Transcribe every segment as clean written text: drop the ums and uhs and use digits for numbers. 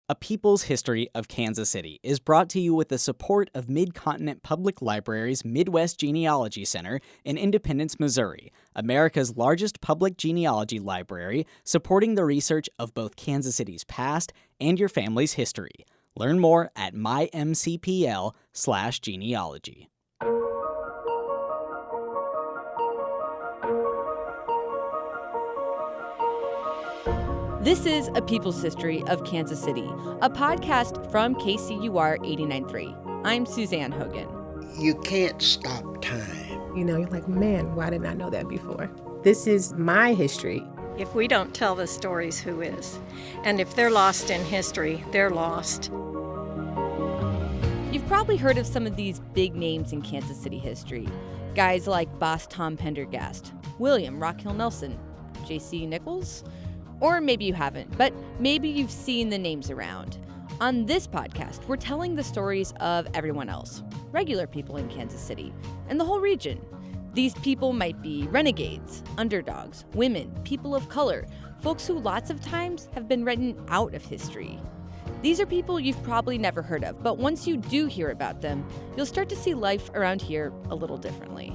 A People's History of Kansas City is brought to you with the support of Mid-Continent Public Library's Midwest Genealogy Center in Independence, Missouri, America's largest public genealogy library, supporting the research of both Kansas City's past and your family's history. Learn more at mymcpl/genealogy. This is A People's History of Kansas City, a podcast from KCUR 89.3. I'm Suzanne Hogan. You can't stop time. You know, you're like, man, why didn't I know that before? This is my history. If we don't tell the stories, who is? And if they're lost in history, they're lost. You've probably heard of some of these big names in Kansas City history. Guys like Boss Tom Pendergast, William Rockhill Nelson, J.C. Nichols. Or maybe you haven't, but maybe you've seen the names around. On this podcast, we're telling the stories of everyone else, regular people in Kansas City, and the whole region. These people might be renegades, underdogs, women, people of color, folks who lots of times have been written out of history. These are people you've probably never heard of, but once you do hear about them, you'll start to see life around here a little differently.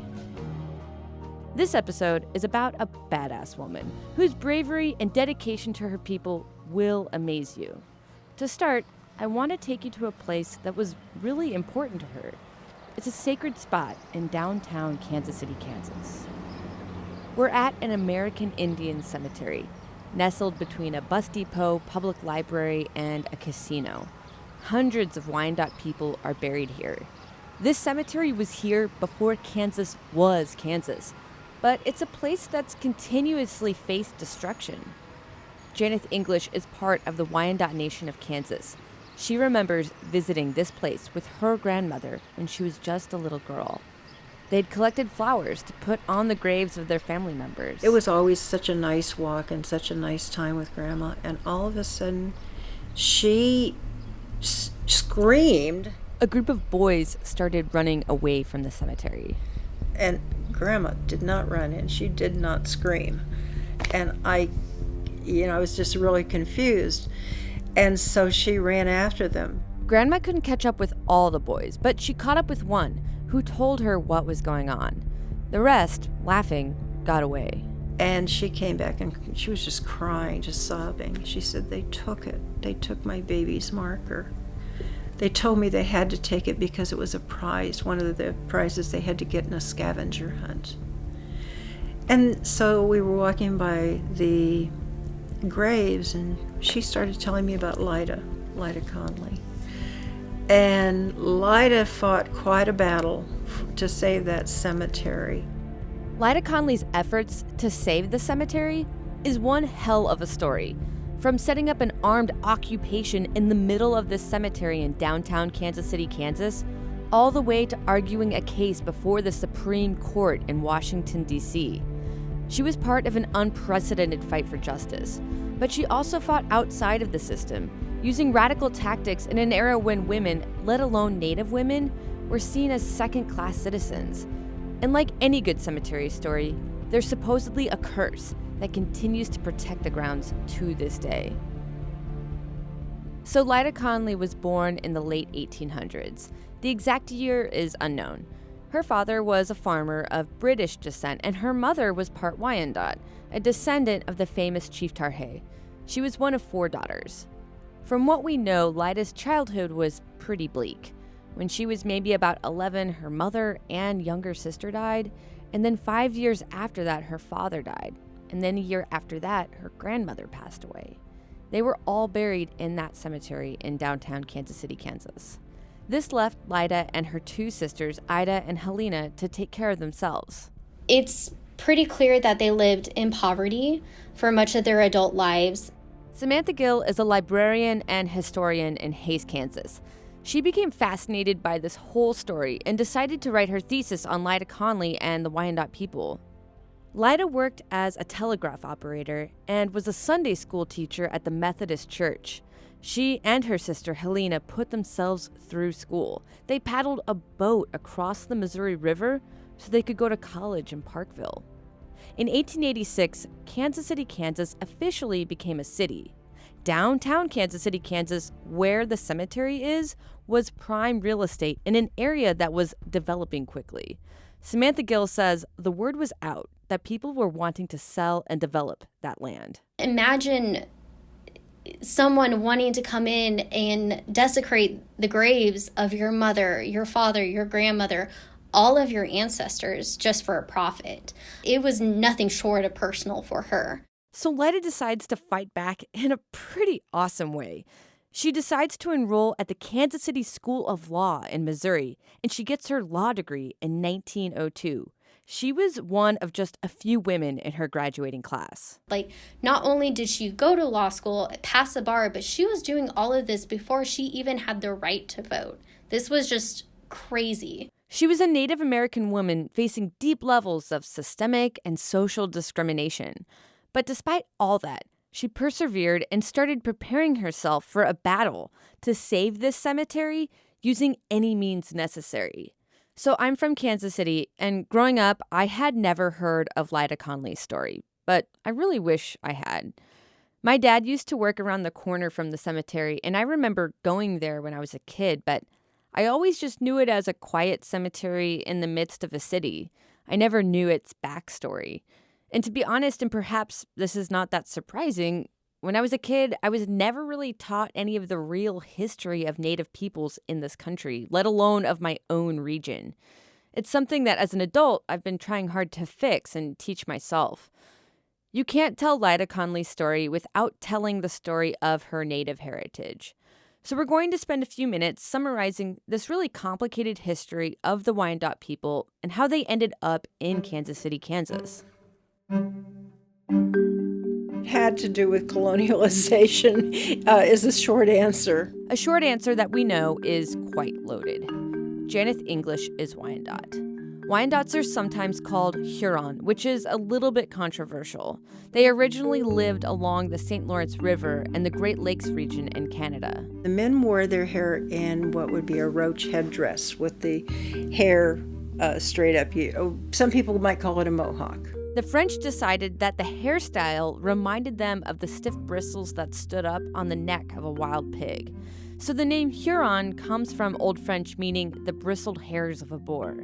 This episode is about a badass woman whose bravery and dedication to her people will amaze you. To start, I want to take you to a place that was really important to her. It's a sacred spot in downtown Kansas City, Kansas. We're at an American Indian cemetery, nestled between a bus depot, public library, and a casino. Hundreds of Wyandotte people are buried here. This cemetery was here before Kansas was Kansas. But it's a place that's continuously faced destruction. Janeth English is part of the Wyandotte Nation of Kansas. She remembers visiting this place with her grandmother when she was just a little girl. They'd collected flowers to put on the graves of their family members. It was always such a nice walk and such a nice time with Grandma, and all of a sudden, she screamed. A group of boys started running away from the cemetery. And Grandma did not run and she did not scream. And I was just really confused. And so she ran after them. Grandma couldn't catch up with all the boys, but she caught up with one who told her what was going on. The rest, laughing, got away. And she came back and she was just crying, just sobbing. She said, they took it. They took my baby's marker. They told me they had to take it because it was a prize, one of the prizes they had to get in a scavenger hunt. And so we were walking by the graves, and she started telling me about Lyda Conley. And Lyda fought quite a battle to save that cemetery. Lyda Conley's efforts to save the cemetery is one hell of a story. From setting up an armed occupation in the middle of this cemetery in downtown Kansas City, Kansas, all the way to arguing a case before the Supreme Court in Washington, D.C. She was part of an unprecedented fight for justice, but she also fought outside of the system, using radical tactics in an era when women, let alone Native women, were seen as second-class citizens. And like any good cemetery story, there's supposedly a curse that continues to protect the grounds to this day. So Lyda Conley was born in the late 1800s. The exact year is unknown. Her father was a farmer of British descent, and her mother was part Wyandot, a descendant of the famous Chief Tarhe. She was one of 4 daughters. From what we know, Lyda's childhood was pretty bleak. When she was maybe about 11, her mother and younger sister died, and then 5 years after that, her father died. And then a year after that, her grandmother passed away. They were all buried in that cemetery in downtown Kansas City, Kansas. This left Lyda and her 2 sisters, Ida and Helena, to take care of themselves. It's pretty clear that they lived in poverty for much of their adult lives. Samantha Gill is a librarian and historian in Hays, Kansas. She became fascinated by this whole story and decided to write her thesis on Lyda Conley and the Wyandotte people. Lyda worked as a telegraph operator and was a Sunday school teacher at the Methodist Church. She and her sister Helena put themselves through school. They paddled a boat across the Missouri River so they could go to college in Parkville. In 1886, Kansas City, Kansas officially became a city. downtown Kansas City, Kansas, where the cemetery is, was prime real estate in an area that was developing quickly. Samantha Gill says the word was out that people were wanting to sell and develop that land. Imagine someone wanting to come in and desecrate the graves of your mother, your father, your grandmother, all of your ancestors just for a profit. It was nothing short of personal for her. So Lyda decides to fight back in a pretty awesome way. She decides to enroll at the Kansas City School of Law in Missouri, and she gets her law degree in 1902. She was one of just a few women in her graduating class. Not only did she go to law school, pass the bar, but she was doing all of this before she even had the right to vote. This was just crazy. She was a Native American woman facing deep levels of systemic and social discrimination. But despite all that, she persevered and started preparing herself for a battle to save this cemetery using any means necessary. So I'm from Kansas City, and growing up, I had never heard of Lyda Conley's story, but I really wish I had. My dad used to work around the corner from the cemetery, and I remember going there when I was a kid, but I always just knew it as a quiet cemetery in the midst of a city. I never knew its backstory. And to be honest, and perhaps this is not that surprising, when I was a kid, I was never really taught any of the real history of Native peoples in this country, let alone of my own region. It's something that as an adult, I've been trying hard to fix and teach myself. You can't tell Lyda Conley's story without telling the story of her Native heritage. So we're going to spend a few minutes summarizing this really complicated history of the Wyandotte people and how they ended up in Kansas City, Kansas. Had to do with colonialization is a short answer. A short answer that we know is quite loaded. Janeth English is Wyandotte. Wyandottes are sometimes called Huron, which is a little bit controversial. They originally lived along the St. Lawrence River and the Great Lakes region in Canada. The men wore their hair in what would be a roach headdress with the hair straight up. Some people might call it a mohawk. The French decided that the hairstyle reminded them of the stiff bristles that stood up on the neck of a wild pig. So the name Huron comes from Old French meaning the bristled hairs of a boar.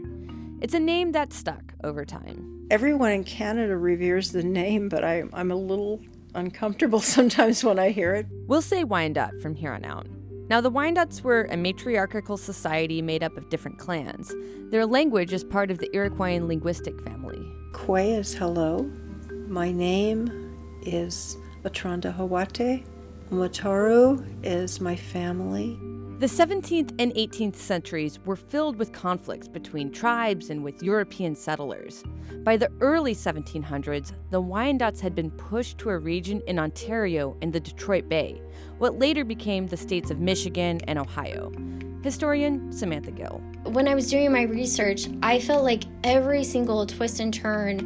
It's a name that stuck over time. Everyone in Canada reveres the name, but I'm a little uncomfortable sometimes when I hear it. We'll say Wyandotte from here on out. Now, the Wyandottes were a matriarchal society made up of different clans. Their language is part of the Iroquoian linguistic family. Kwe is hello. My name is Atranda Hawate. Mataru is my family. The 17th and 18th centuries were filled with conflicts between tribes and with European settlers. By the early 1700s, the Wyandottes had been pushed to a region in Ontario and the Detroit Bay, what later became the states of Michigan and Ohio. Historian Samantha Gill. When I was doing my research, I felt like every single twist and turn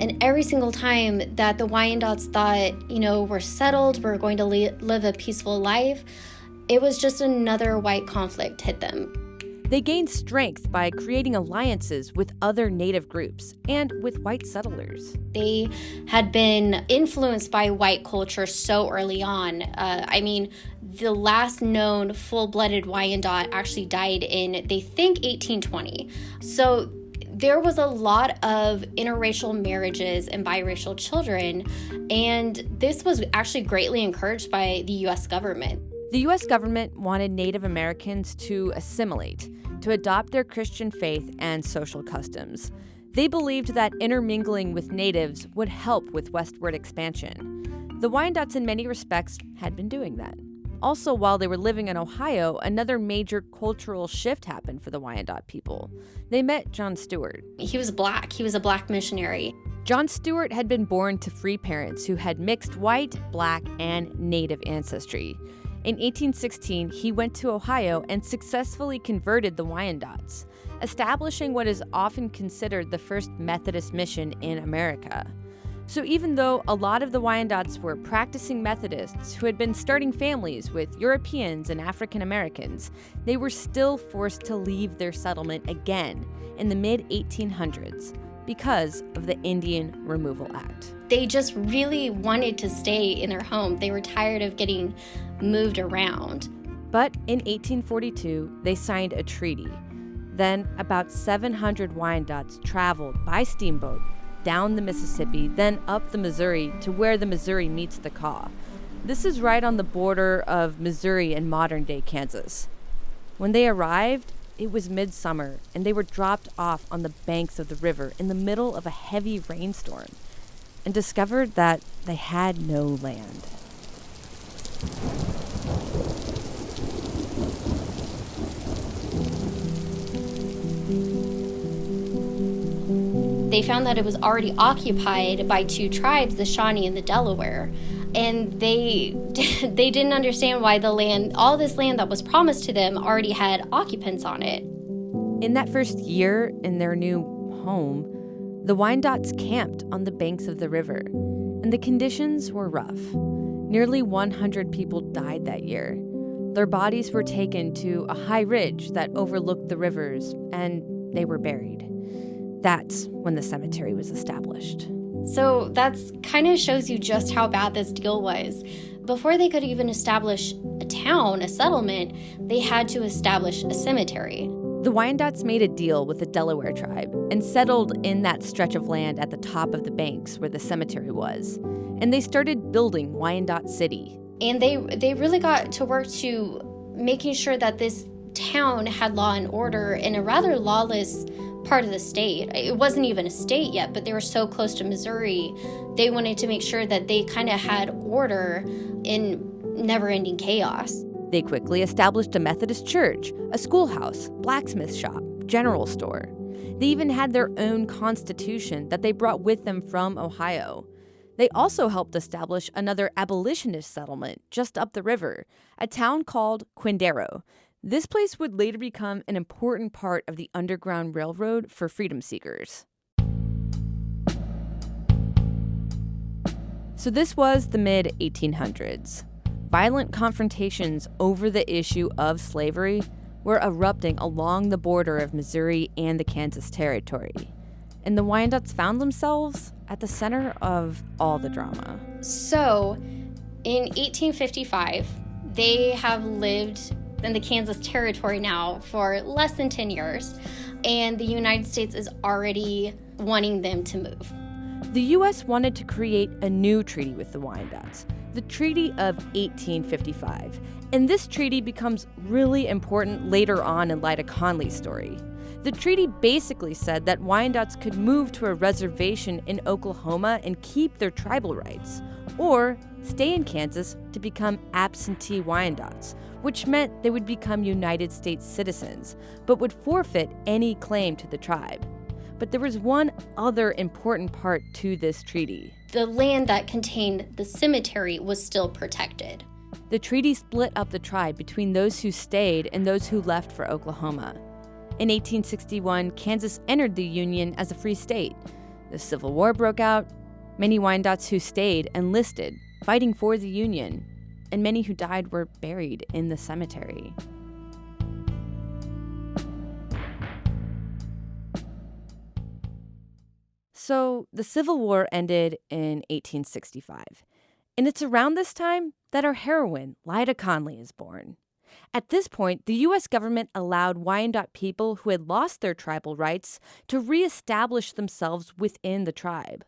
and every single time that the Wyandottes thought, we're settled, we're going to live a peaceful life, it was just another white conflict hit them. They gained strength by creating alliances with other Native groups and with white settlers. They had been influenced by white culture so early on. The last known full-blooded Wyandotte actually died in, they think, 1820. So there was a lot of interracial marriages and biracial children, and this was actually greatly encouraged by the U.S. government. The U.S. government wanted Native Americans to assimilate, to adopt their Christian faith and social customs. They believed that intermingling with natives would help with westward expansion. The Wyandottes, in many respects, had been doing that. Also, while they were living in Ohio, another major cultural shift happened for the Wyandot people. They met John Stewart. He was black. He was a black missionary. John Stewart had been born to free parents who had mixed white, black, and Native ancestry. In 1816, he went to Ohio and successfully converted the Wyandottes, establishing what is often considered the first Methodist mission in America. So even though a lot of the Wyandottes were practicing Methodists who had been starting families with Europeans and African Americans, they were still forced to leave their settlement again in the mid-1800s. because of the Indian Removal Act. They just really wanted to stay in their home. They were tired of getting moved around. But in 1842, they signed a treaty. Then about 700 Wyandots traveled by steamboat down the Mississippi, then up the Missouri to where the Missouri meets the Kaw. This is right on the border of Missouri and modern-day Kansas. When they arrived, it was midsummer, and they were dropped off on the banks of the river in the middle of a heavy rainstorm and discovered that they had no land. They found that it was already occupied by two tribes, the Shawnee and the Delaware. And they didn't understand why all this land that was promised to them already had occupants on it. In that first year in their new home, the Wyandots camped on the banks of the river, and the conditions were rough. Nearly 100 people died that year. Their bodies were taken to a high ridge that overlooked the rivers, and they were buried. That's when the cemetery was established. So that's kind of shows you just how bad this deal was. Before they could even establish a town, a settlement, they had to establish a cemetery. The Wyandots made a deal with the Delaware tribe and settled in that stretch of land at the top of the banks where the cemetery was. And they started building Wyandotte City. And they really got to work to making sure that this town had law and order in a rather lawless part of the state. It wasn't even a state yet, but they were so close to Missouri. They wanted to make sure that they kind of had order in never-ending chaos. They quickly established a Methodist church, a schoolhouse, blacksmith shop, general store. They even had their own constitution that they brought with them from Ohio. They also helped establish another abolitionist settlement just up the river, a town called Quindaro. This place would later become an important part of the Underground Railroad for freedom seekers. So this was the mid-1800s. Violent confrontations over the issue of slavery were erupting along the border of Missouri and the Kansas Territory. And the Wyandots found themselves at the center of all the drama. So, in 1855, they have lived in the Kansas Territory now for less than 10 years, and the United States is already wanting them to move. The U.S. wanted to create a new treaty with the Wyandots, the Treaty of 1855, and this treaty becomes really important later on in Lyda Conley's story. The treaty basically said that Wyandots could move to a reservation in Oklahoma and keep their tribal rights, or stay in Kansas to become absentee Wyandots, which meant they would become United States citizens, but would forfeit any claim to the tribe. But there was one other important part to this treaty. The land that contained the cemetery was still protected. The treaty split up the tribe between those who stayed and those who left for Oklahoma. In 1861, Kansas entered the Union as a free state. The Civil War broke out. Many Wyandots who stayed enlisted, fighting for the Union, and many who died were buried in the cemetery. So the Civil War ended in 1865, and it's around this time that our heroine, Lyda Conley, is born. At this point, the U.S. government allowed Wyandotte people who had lost their tribal rights to reestablish themselves within the tribe.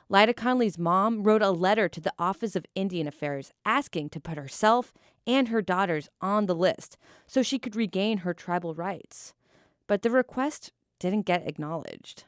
Lyda Conley's mom wrote a letter to the Office of Indian Affairs asking to put herself and her daughters on the list so she could regain her tribal rights. But the request didn't get acknowledged.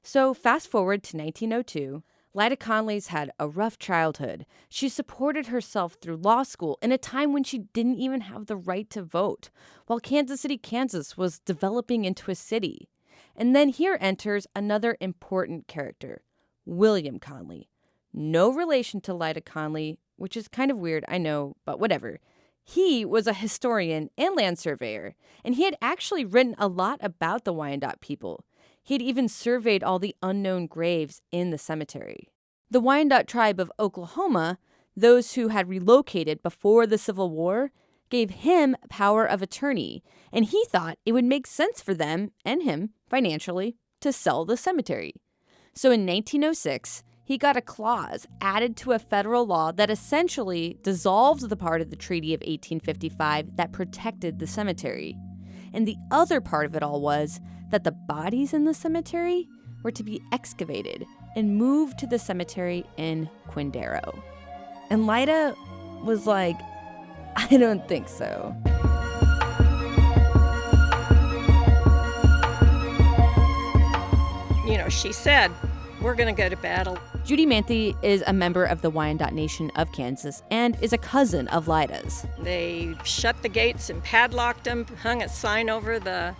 So fast forward to 1902, Lyda Conley's had a rough childhood. She supported herself through law school in a time when she didn't even have the right to vote, while Kansas City, Kansas was developing into a city. And then here enters another important character, William Conley. No relation to Lyda Conley, which is kind of weird, I know, but whatever. He was a historian and land surveyor, and he had actually written a lot about the Wyandot people. He had even surveyed all the unknown graves in the cemetery. The Wyandotte tribe of Oklahoma, those who had relocated before the Civil War, gave him power of attorney, and he thought it would make sense for them, and him, financially, to sell the cemetery. So in 1906, he got a clause added to a federal law that essentially dissolved the part of the Treaty of 1855 that protected the cemetery. And the other part of it all was that the bodies in the cemetery were to be excavated and moved to the cemetery in Quindaro. And Lyda was like, I don't think so. She said, we're going to go to battle. Judy Manthe is a member of the Wyandotte Nation of Kansas and is a cousin of Lyda's. They shut the gates and padlocked them, hung a sign over the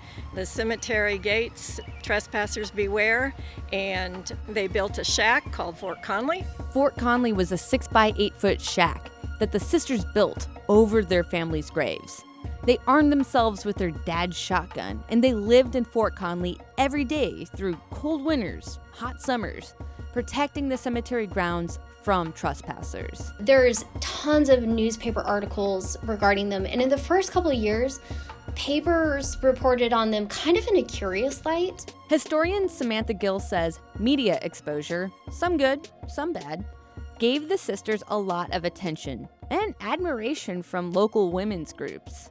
cemetery gates, trespassers beware, and they built a shack called Fort Conley. Fort Conley was a 6-by-8-foot shack that the sisters built over their family's graves. They armed themselves with their dad's shotgun, and they lived in Fort Conley every day through cold winters, hot summers, protecting the cemetery grounds from trespassers. There's tons of newspaper articles regarding them, and in the first couple of years, papers reported on them kind of in a curious light. Historian Samantha Gill says media exposure, some good, some bad, gave the sisters a lot of attention and admiration from local women's groups.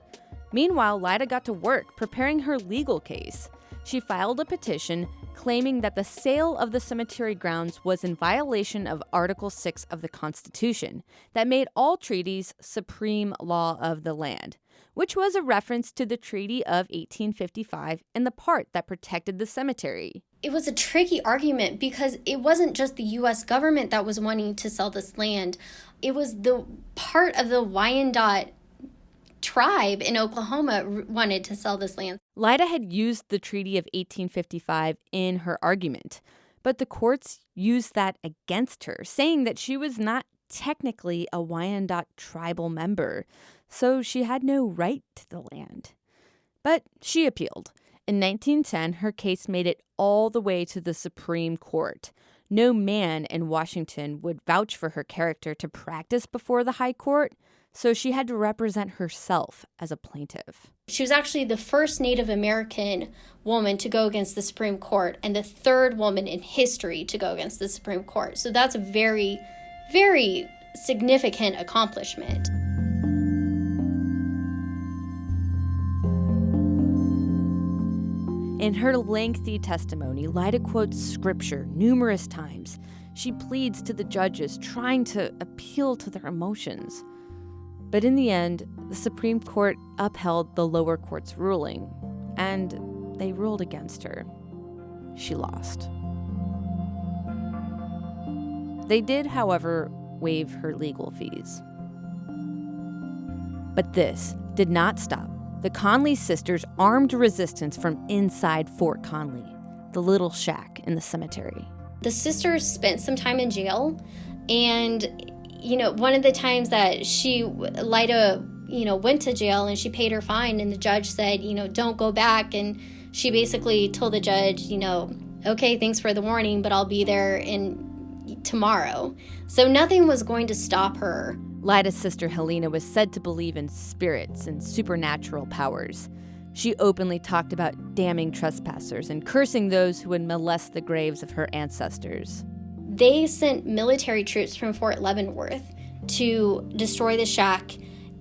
Meanwhile, Lyda got to work preparing her legal case. She filed a petition claiming that the sale of the cemetery grounds was in violation of Article 6 of the Constitution that made all treaties supreme law of the land, which was a reference to the Treaty of 1855 and the part that protected the cemetery. It was a tricky argument because it wasn't just the U.S. government that was wanting to sell this land. It was the part of the Wyandotte tribe in Oklahoma wanted to sell this land. Lyda had used the Treaty of 1855 in her argument, but the courts used that against her, saying that she was not technically a Wyandotte tribal member, so she had no right to the land. But she appealed. In 1910, her case made it all the way to the Supreme Court. No man in Washington would vouch for her character to practice before the High Court, so she had to represent herself as a plaintiff. She was actually the first Native American woman to go against the Supreme Court and the third woman in history to go against the Supreme Court. So that's a very, very significant accomplishment. In her lengthy testimony, Lyda quotes scripture numerous times. She pleads to the judges, trying to appeal to their emotions. But in the end, the Supreme Court upheld the lower court's ruling, and they ruled against her. She lost. They did, however, waive her legal fees. But this did not stop the Conley sisters' armed resistance from inside Fort Conley, the little shack in the cemetery. The sisters spent some time in jail, and one of the times that Lyda, went to jail and she paid her fine, and the judge said, don't go back. And she basically told the judge, okay, thanks for the warning, but I'll be there tomorrow. So nothing was going to stop her. Lyda's sister Helena was said to believe in spirits and supernatural powers. She openly talked about damning trespassers and cursing those who would molest the graves of her ancestors. They sent military troops from Fort Leavenworth to destroy the shack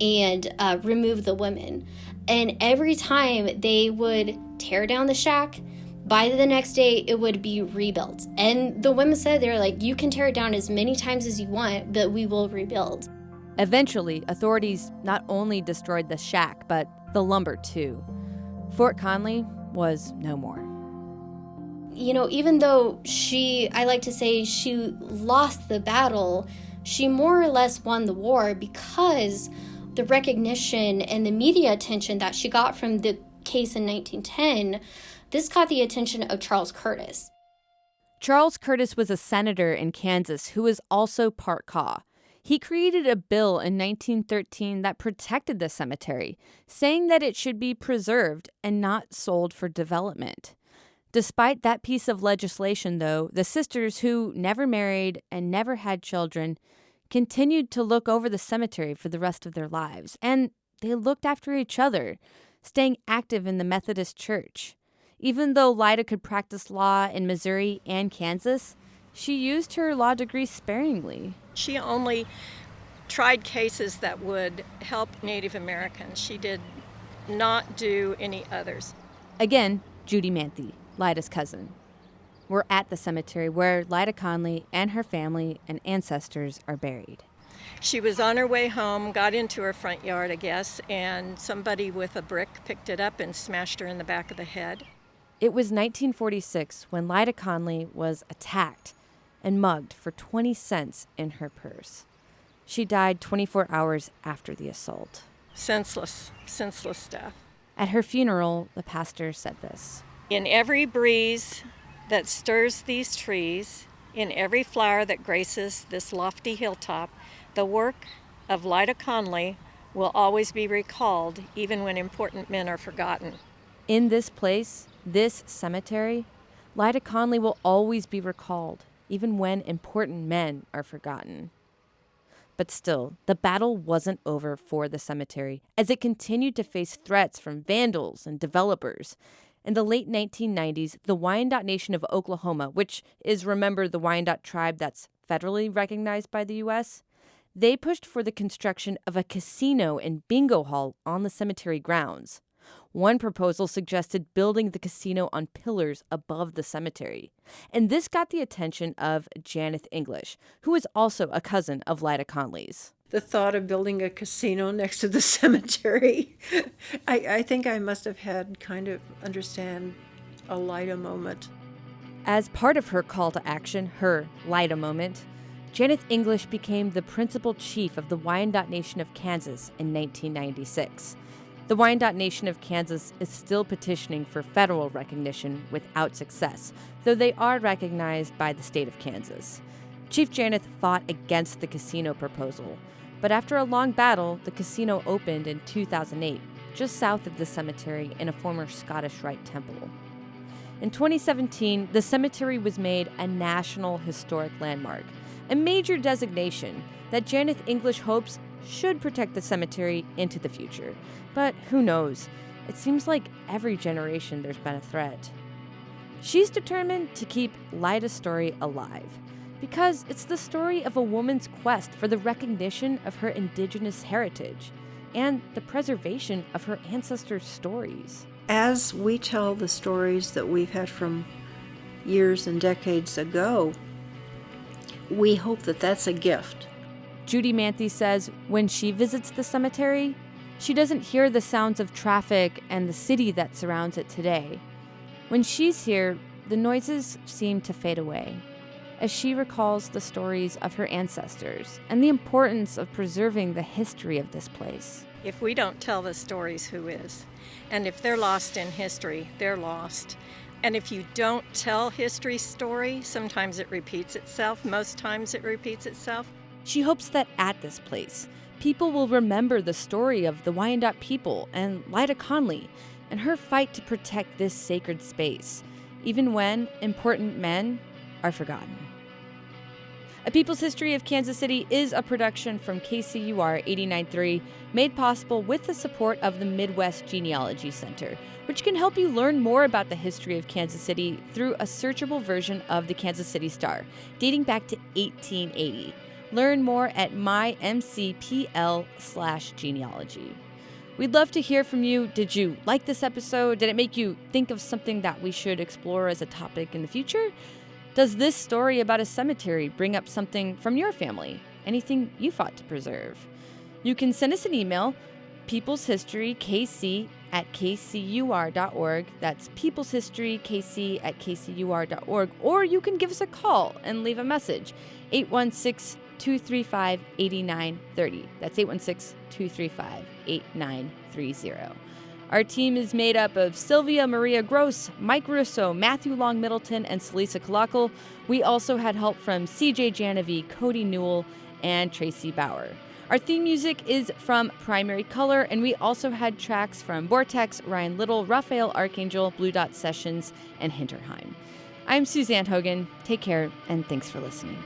and remove the women. And every time they would tear down the shack, by the next day it would be rebuilt. And the women said, they're like, you can tear it down as many times as you want, but we will rebuild. Eventually, authorities not only destroyed the shack, but the lumber too. Fort Conley was no more. Even though I like to say she lost the battle, she more or less won the war because the recognition and the media attention that she got from the case in 1910, this caught the attention of Charles Curtis. Charles Curtis was a senator in Kansas who was also part Kaw. He created a bill in 1913 that protected the cemetery, saying that it should be preserved and not sold for development. Despite that piece of legislation, though, the sisters, who never married and never had children, continued to look over the cemetery for the rest of their lives, and they looked after each other, staying active in the Methodist Church. Even though Lyda could practice law in Missouri and Kansas, she used her law degree sparingly. She only tried cases that would help Native Americans. She did not do any others. Again, Judy Manthe, Lyda's cousin. We're at the cemetery where Lyda Conley and her family and ancestors are buried. She was on her way home, got into her front yard, I guess, and somebody with a brick picked it up and smashed her in the back of the head. It was 1946 when Lyda Conley was attacked and mugged for 20 cents in her purse. She died 24 hours after the assault. Senseless death. At her funeral, the pastor said this: "In every breeze that stirs these trees, in every flower that graces this lofty hilltop, the work of Lyda Conley will always be recalled, even when important men are forgotten." In this place, this cemetery, Lyda Conley will always be recalled, even when important men are forgotten. But still, the battle wasn't over for the cemetery, as it continued to face threats from vandals and developers. In the late 1990s, the Wyandotte Nation of Oklahoma, which is, remember, the Wyandotte tribe that's federally recognized by the U.S., they pushed for the construction of a casino and bingo hall on the cemetery grounds. One proposal suggested building the casino on pillars above the cemetery. And this got the attention of Janet English, who is also a cousin of Lyda Conley's. The thought of building a casino next to the cemetery, I think I must have had kind of understand a Lyda moment. As part of her call to action, her Lyda moment, Janet English became the principal chief of the Wyandot Nation of Kansas in 1996. The Wyandotte Nation of Kansas is still petitioning for federal recognition without success, though they are recognized by the state of Kansas. Chief Janet fought against the casino proposal, but after a long battle, the casino opened in 2008, just south of the cemetery in a former Scottish Rite temple. In 2017, the cemetery was made a National Historic Landmark, a major designation that Janet English hopes should protect the cemetery into the future. But who knows? It seems like every generation there's been a threat. She's determined to keep Lyda's story alive because it's the story of a woman's quest for the recognition of her indigenous heritage and the preservation of her ancestors' stories. As we tell the stories that we've had from years and decades ago, we hope that that's a gift. Judy Manthe says when she visits the cemetery, she doesn't hear the sounds of traffic and the city that surrounds it today. When she's here, the noises seem to fade away, as she recalls the stories of her ancestors and the importance of preserving the history of this place. If we don't tell the stories, who is? And if they're lost in history, they're lost. And if you don't tell history's story, sometimes it repeats itself, most times it repeats itself. She hopes that at this place, people will remember the story of the Wyandot people and Lyda Conley and her fight to protect this sacred space, even when important men are forgotten. A People's History of Kansas City is a production from KCUR 89.3, made possible with the support of the Midwest Genealogy Center, which can help you learn more about the history of Kansas City through a searchable version of the Kansas City Star, dating back to 1880. Learn more at mymcpl/genealogy. We'd love to hear from you. Did you like this episode? Did it make you think of something that we should explore as a topic in the future? Does this story about a cemetery bring up something from your family? Anything you fought to preserve? You can send us an email, peopleshistorykc@kcur.org. That's peopleshistorykc@kcur.org. Or you can give us a call and leave a message, 816-235-8930. That's 816-235-8930. Our team is made up of Sylvia Maria Gross, Mike Russo, Matthew Long Middleton, and Celisa Kalakal. We also had help from CJ Janovi, Cody Newell, and Tracy Bauer. Our theme music is from Primary Color, and we also had tracks from Vortex, Ryan Little, Raphael Archangel, Blue Dot Sessions, and Hinterheim. I'm Suzanne Hogan. Take care, and thanks for listening.